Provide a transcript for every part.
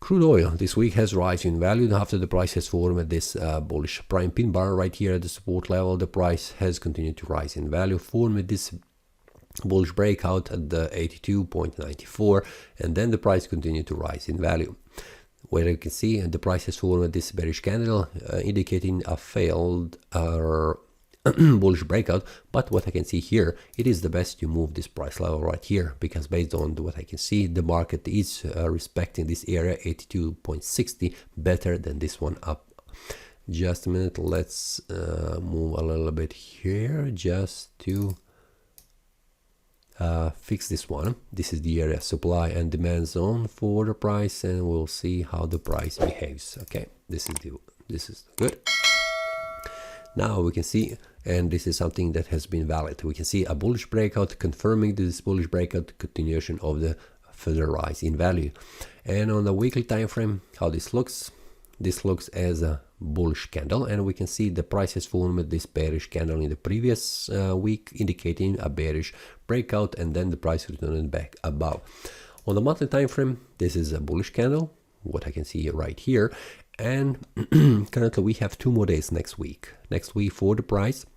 Crude oil this week has risen in value after the price has formed this bullish prime pin bar right here at the support level. The price has continued to rise in value, formed this bullish breakout at the 82.94, and then the price continued to rise in value. Where you can see the price has formed this bearish candle, indicating a failed bullish breakout. But what I can see here, it is the best to move this price level right here, because based on what I can see, the market is respecting this area 82.60 better than this one up. Just a minute, let's move a little bit here just to fix this one. This is the area supply and demand zone for the price, and we'll see how the price behaves. Okay, this is good. Now we can see, and this is something that has been valid, we can see a bullish breakout confirming this bullish breakout, continuation of the further rise in value. And on the weekly time frame, how this looks as a bullish candle, and we can see the price has formed this bearish candle in the previous week, indicating a bearish breakout, and then the price returned back above. On the monthly time frame, this is a bullish candle, what I can see right here. And currently we have 2 more days next week for the price.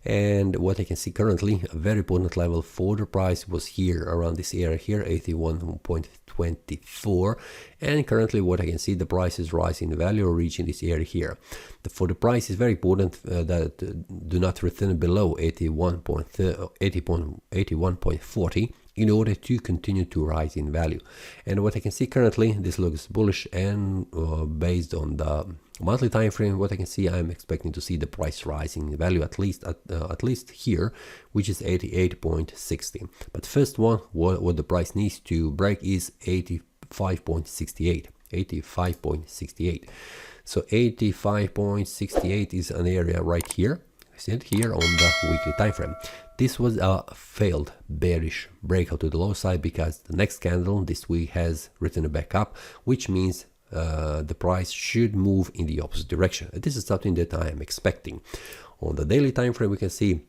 And what I can see currently, a very important level for the price was here around this area here, 81.24, and currently what I can see, the price is rising in value, reaching this area here. For the price is very important that do not return below 81.40 in order to continue to rise in value. And what I can see currently, this looks bullish, and based on the monthly time frame, what I can see, I'm expecting to see the price rising in value at least here, which is 88.60. But first one, what the price needs to break is 85.68. So 85.68 is an area right here. See it here on the weekly time frame. This was a failed bearish breakout to the low side, because the next candle this week has returned back up, which means the price should move in the opposite direction. This is something that I am expecting. On the daily time frame, we can see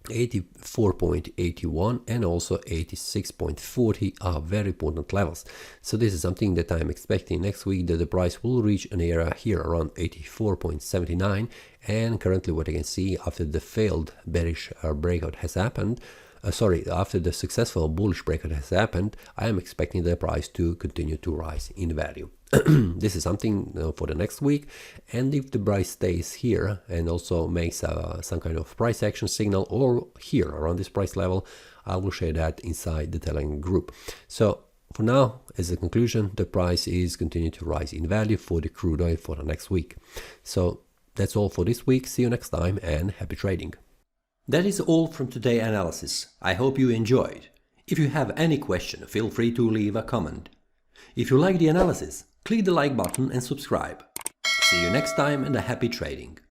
84.81 and also 86.40 are very important levels. So this is something that I'm expecting next week, that the price will reach an area here around 84.79. And currently what I can see, after the failed bearish breakout has happened, after the successful bullish breakout has happened, I am expecting the price to continue to rise in value. This is something for the next week, and if the price stays here and also makes some kind of price action signal, or here around this price level, I will share that inside the Telegram group. So for now, as a conclusion, the price is continuing to rise in value for the crude oil for the next week. So that's all for this week. See you next time, and happy trading. That is all from today's analysis. I hope you enjoyed. If you have any question, feel free to leave a comment. If you like the analysis, click the like button and subscribe. See you next time, and a happy trading.